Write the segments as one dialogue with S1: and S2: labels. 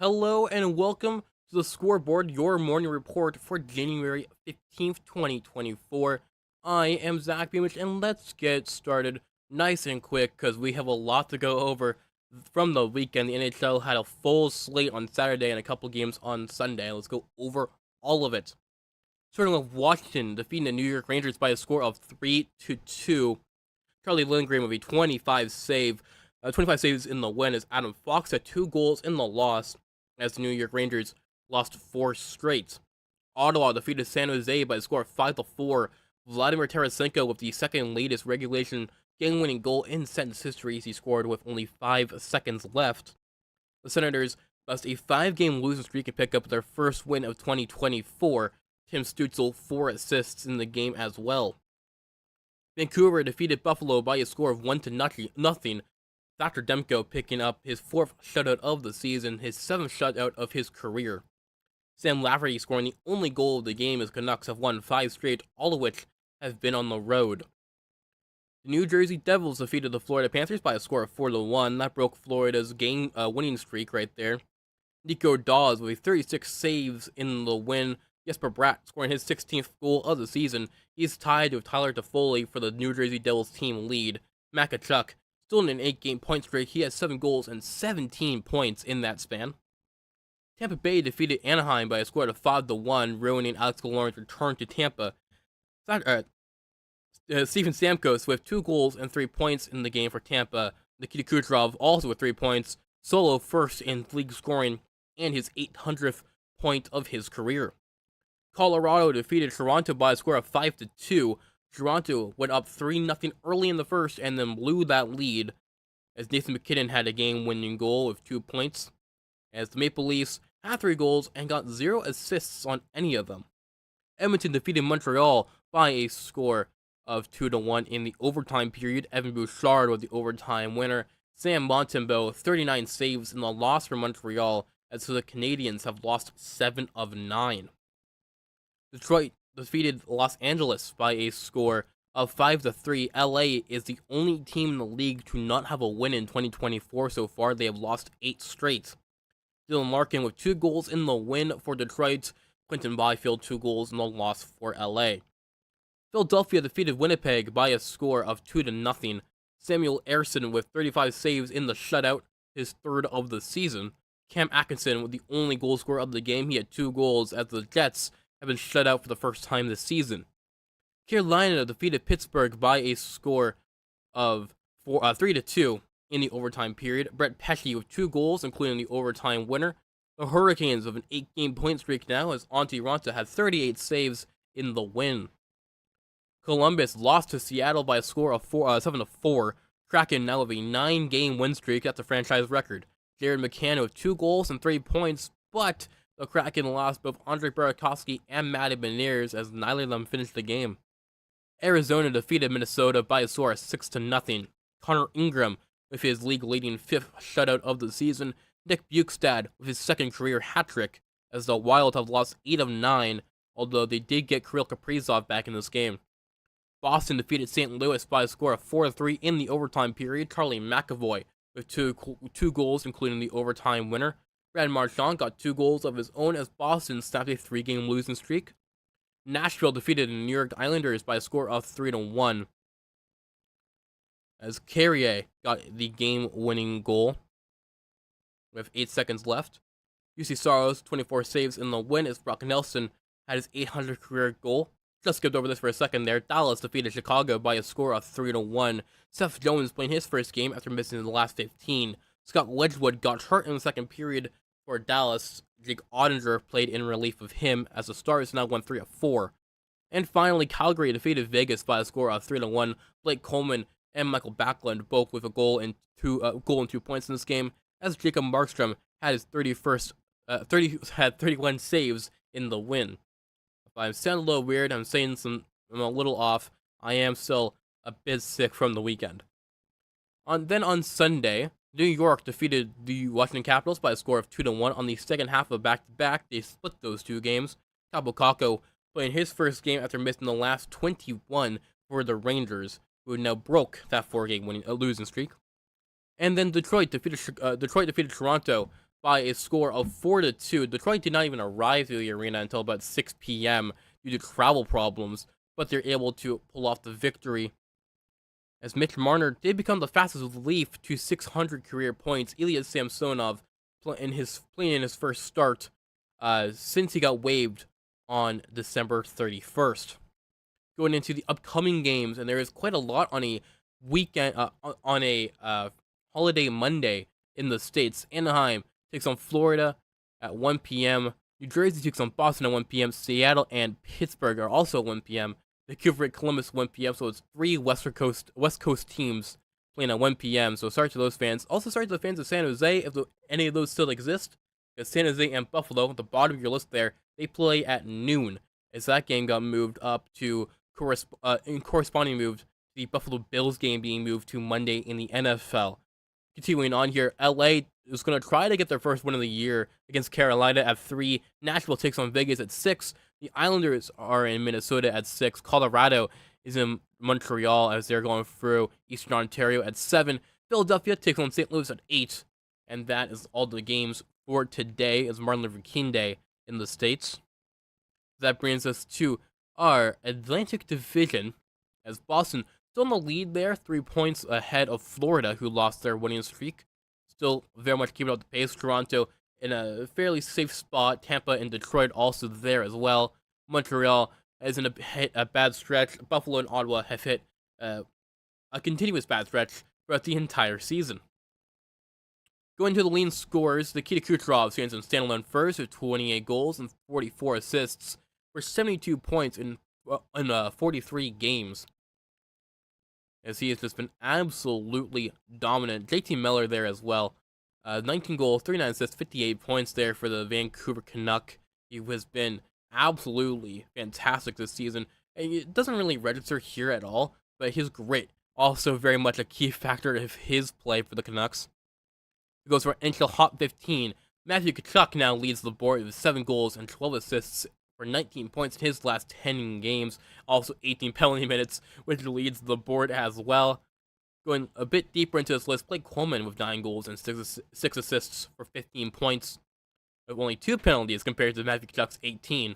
S1: Hello and welcome to the Scoreboard, your morning report for January 15th, 2024. I am Zach Beamish, and let's get started nice and quick because we have a lot to go over from the weekend. The NHL had a full slate on Saturday and a couple games on Sunday. Let's go over all of it. Starting with Washington defeating the New York Rangers by a score of 3-2. Charlie Lindgren with a 25 saves in the win as Adam Fox had 2 goals in the loss as the New York Rangers lost 4 straight. Ottawa defeated San Jose by a score of 5-4. Vladimir Tarasenko with the second latest regulation game-winning goal in Sens history as he scored with only 5 seconds left. The Senators lost a 5-game losing streak and pick up their first win of 2024. Tim Stützle 4 assists in the game as well. Vancouver defeated Buffalo by a score of 1-0. Dr. Demko picking up his 4th shutout of the season, his 7th shutout of his career. Sam Lafferty scoring the only goal of the game as Canucks have won 5 straight, all of which have been on the road. The New Jersey Devils defeated the Florida Panthers by a score of 4-1. That broke Florida's game winning streak right there. Nico Dawes with 36 saves in the win. Jesper Bratt scoring his 16th goal of the season. He's tied with Tyler Toffoli for the New Jersey Devils team lead. Matt Tkachuk still in an 8-game point streak. He has 7 goals and 17 points in that span. Tampa Bay defeated Anaheim by a score of 5-1, ruining Alex Killorn's return to Tampa. Steven Stamkos with 2 goals and 3 points in the game for Tampa. Nikita Kucherov also with 3 points, solo first in league scoring, and his 800th point of his career. Colorado defeated Toronto by a score of 5-2. Toronto went up 3-0 early in the first and then blew that lead as Nathan McKinnon had a game-winning goal with 2 points, as the Maple Leafs had 3 goals and got 0 assists on any of them. Edmonton defeated Montreal by a score of 2-1 in the overtime period. Evan Bouchard was the overtime winner. Sam Montembeault 39 saves in the loss for Montreal, as the Canadiens have lost 7 of 9. Detroit defeated Los Angeles by a score of 5-3. LA is the only team in the league to not have a win in 2024 so far. They have lost 8 straight. Dylan Larkin with 2 goals in the win for Detroit. Quinton Byfield 2 goals in the loss for LA. Philadelphia defeated Winnipeg by a score of 2-0. Samuel Ersson with 35 saves in the shutout, his 3rd of the season. Cam Atkinson with the only goal scorer of the game. He had 2 goals as the Jets have been shut out for the first time this season. Carolina defeated Pittsburgh by a score of 3-2 in the overtime period. Brett Pesce with 2 goals, including the overtime winner. The Hurricanes of an 8-game point streak now, as Antti Raanta had 38 saves in the win. Columbus lost to Seattle by a score of 7-4. Kraken now have a 9-game win streak. That's a franchise record. Jared McCann with 2 goals and 3 points, but the Kraken lost both Andre Burakovsky and Matty Beniers as neither of them finished the game. Arizona defeated Minnesota by a score of 6-0. Connor Ingram with his league-leading 5th shutout of the season. Nick Bjugstad with his 2nd career hat-trick, as the Wild have lost 8 of 9, although they did get Kirill Kaprizov back in this game. Boston defeated St. Louis by a score of 4-3 in the overtime period. Charlie McAvoy with two goals, including the overtime winner. Brad Marchand got 2 goals of his own as Boston snapped a 3-game losing streak. Nashville defeated the New York Islanders by a score of 3-1, as Carrier got the game-winning goal with 8 seconds left. UC Saros 24 saves in the win as Brock Nelson had his 800th career goal. Just skipped over this for a second there. Dallas defeated Chicago by a score of 3-1. Seth Jones playing his first game after missing the last 15. Scott Wedgwood got hurt in the second period for Dallas. Jake Ottinger played in relief of him as the Stars now won 3 of 4. And finally, Calgary defeated Vegas by a score of 3-1. Blake Coleman and Michael Backlund both with a goal and 2 points in this game, as Jacob Markstrom had his 31 saves in the win. If I sound a little weird, I'm a little off. I am still a bit sick from the weekend. Then on Sunday, New York defeated the Washington Capitals by a score of 2-1 on the second half of back-to-back. They split those 2 games. Kaapo Kakko playing his first game after missing the last 21 for the Rangers, who now broke that 4-game losing streak. And then Detroit defeated Toronto by a score of 4-2. Detroit did not even arrive to the arena until about 6 p.m. due to travel problems, but they're able to pull off the victory. As Mitch Marner did become the fastest Leaf to 600 career points, Ilya Samsonov playing in his first start since he got waived on December 31st. Going into the upcoming games, and there is quite a lot on a weekend, on a holiday Monday in the States. Anaheim takes on Florida at 1 p.m. New Jersey takes on Boston at 1 p.m. Seattle and Pittsburgh are also at 1 p.m. Vancouver at Columbus 1 p.m. So it's 3 West Coast teams playing at 1 p.m. So sorry to those fans. Also sorry to the fans of San Jose, if any of those still exist. Because San Jose and Buffalo, at the bottom of your list there, they play at noon. As that game got moved up to corresponding moved, the Buffalo Bills game being moved to Monday in the NFL. Continuing on here, LA is going to try to get their first win of the year against Carolina at 3. Nashville takes on Vegas at 6. The Islanders are in Minnesota at 6. Colorado is in Montreal as they're going through Eastern Ontario at 7. Philadelphia takes on St. Louis at 8. And that is all the games for today, as Martin Luther King Day in the States. That brings us to our Atlantic Division, as Boston still in the lead there, 3 points ahead of Florida, who lost their winning streak. Still very much keeping up the pace. Toronto in a fairly safe spot. Tampa and Detroit also there as well. Montreal is in a bad stretch. Buffalo and Ottawa have hit a continuous bad stretch throughout the entire season. Going to the lean scores, Nikita Kucherov stands in standalone first with 28 goals and 44 assists for 72 points in 43 games. As he has just been absolutely dominant. JT Miller there as well. 19 goals, 39 assists, 58 points there for the Vancouver Canuck. He has been absolutely fantastic this season. And it doesn't really register here at all, but his grit also very much a key factor of his play for the Canucks. He goes for NHL Hot 15. Matthew Tkachuk now leads the board with 7 goals and 12 assists for 19 points in his last 10 games. Also 18 penalty minutes, which leads the board as well. Going a bit deeper into this list, Blake Coleman with 9 goals and 6 assists for 15 points. With only 2 penalties compared to Matthew Tkachuk's 18.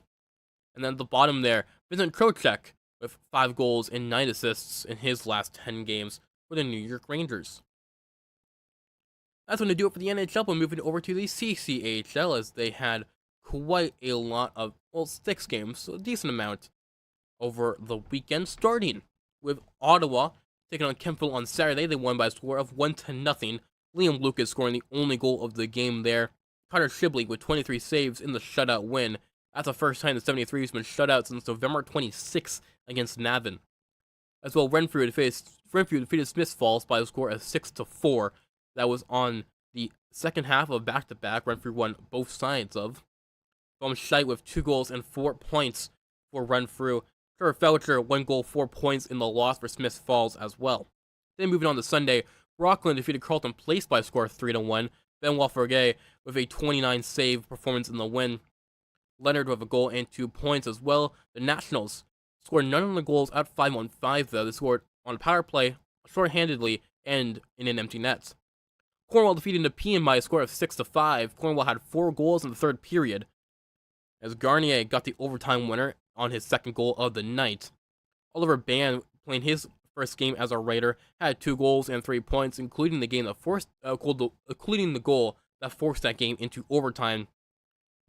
S1: And then at the bottom there, Vincent Trocheck with 5 goals and 9 assists in his last 10 games for the New York Rangers. That's going to do it for the NHL. We're moving over to the CCHL, as they had quite a lot of, 6 games, so a decent amount over the weekend, starting with Ottawa taking on Kemptville on Saturday. They won by a score of 1-0. Liam Lucas scoring the only goal of the game there. Connor Shibley with 23 saves in the shutout win. That's the first time the 73 has been shut out since November 26th against Navan. As well, Renfrew defeated Smiths Falls by a score of 6-4. That was on the second half of back-to-back. Renfrew won both sides of. Vom Scheidt with 2 goals and 4 points for Renfrew. Trevor Felcher, 1 goal, 4 points in the loss for Smiths Falls as well. Then moving on to Sunday, Rockland defeated Carleton Place by a score of 3-1. Benoit Forget with a 29 save performance in the win. Leonard with a goal and 2 points as well. The Nationals scored none of the goals at 5-on-5 though. They scored on a power play, short-handedly, and in an empty net. Cornwall defeated Nepean by a score of 6-5. Cornwall had 4 goals in the third period, as Garnier got the overtime winner on his second goal of the night. Oliver Band, playing his first game as a Raider, had 2 goals and 3 points, including the goal that forced that game into overtime.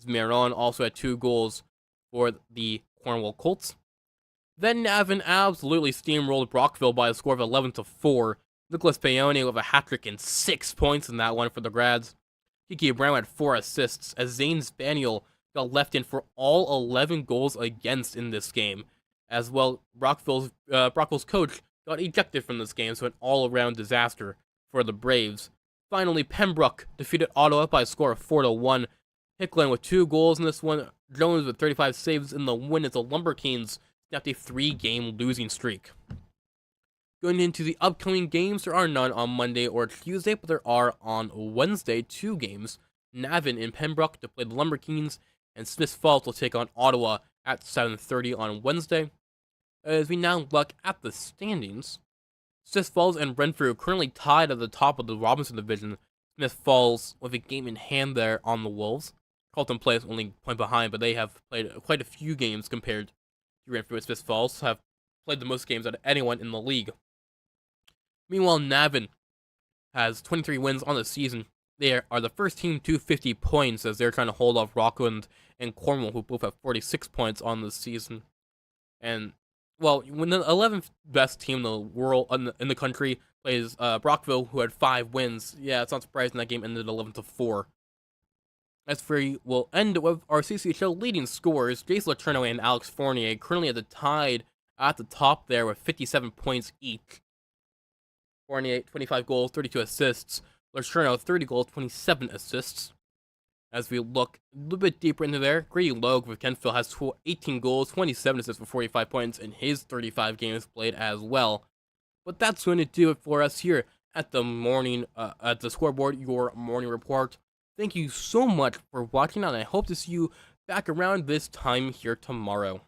S1: Maron also had 2 goals for the Cornwall Colts. Then Navan absolutely steamrolled Brockville by a score of 11-4. Nicholas Paone with a hat-trick and 6 points in that one for the Grads. Kiki Brown had 4 assists, as Zane Spaniel got left in for all 11 goals against in this game. As well, Brockville's coach got ejected from this game, so an all-around disaster for the Braves. Finally, Pembroke defeated Ottawa by a score of 4-1. Hicklin with 2 goals in this one. Jones with 35 saves in the win as the Lumber Kings snapped a 3-game losing streak. Going into the upcoming games, there are none on Monday or Tuesday, but there are on Wednesday 2 games. Navan and Pembroke to play the Lumber Kings, and Smiths Falls will take on Ottawa at 7:30 on Wednesday. As we now look at the standings, Smiths Falls and Renfrew currently tied at the top of the Robinson Division. Smith Falls with a game in hand there on the Wolves. Carlton plays only a point behind, but they have played quite a few games compared to Renfrew and Smith Falls, have played the most games out of anyone in the league. Meanwhile, Navan has 23 wins on the season. They are the first team to 50 points as they're trying to hold off Rockland and Cornwall, who both have 46 points on the season. And, well, when the 11th best team in the world, in the country, plays Brockville, who had 5 wins, yeah, it's not surprising that game ended 11-4. As for, we'll end with our CCHL leading scorers, Jace Laterno and Alex Fournier, currently at the tied at the top there with 57 points each. Fournier, 25 goals, 32 assists. Laterno, 30 goals, 27 assists. As we look a little bit deeper into there, Grady Logue with Kentville has 18 goals, 27 assists for 45 points in his 35 games played as well. But that's going to do it for us here at the Scoreboard, your morning report. Thank you so much for watching, and I hope to see you back around this time here tomorrow.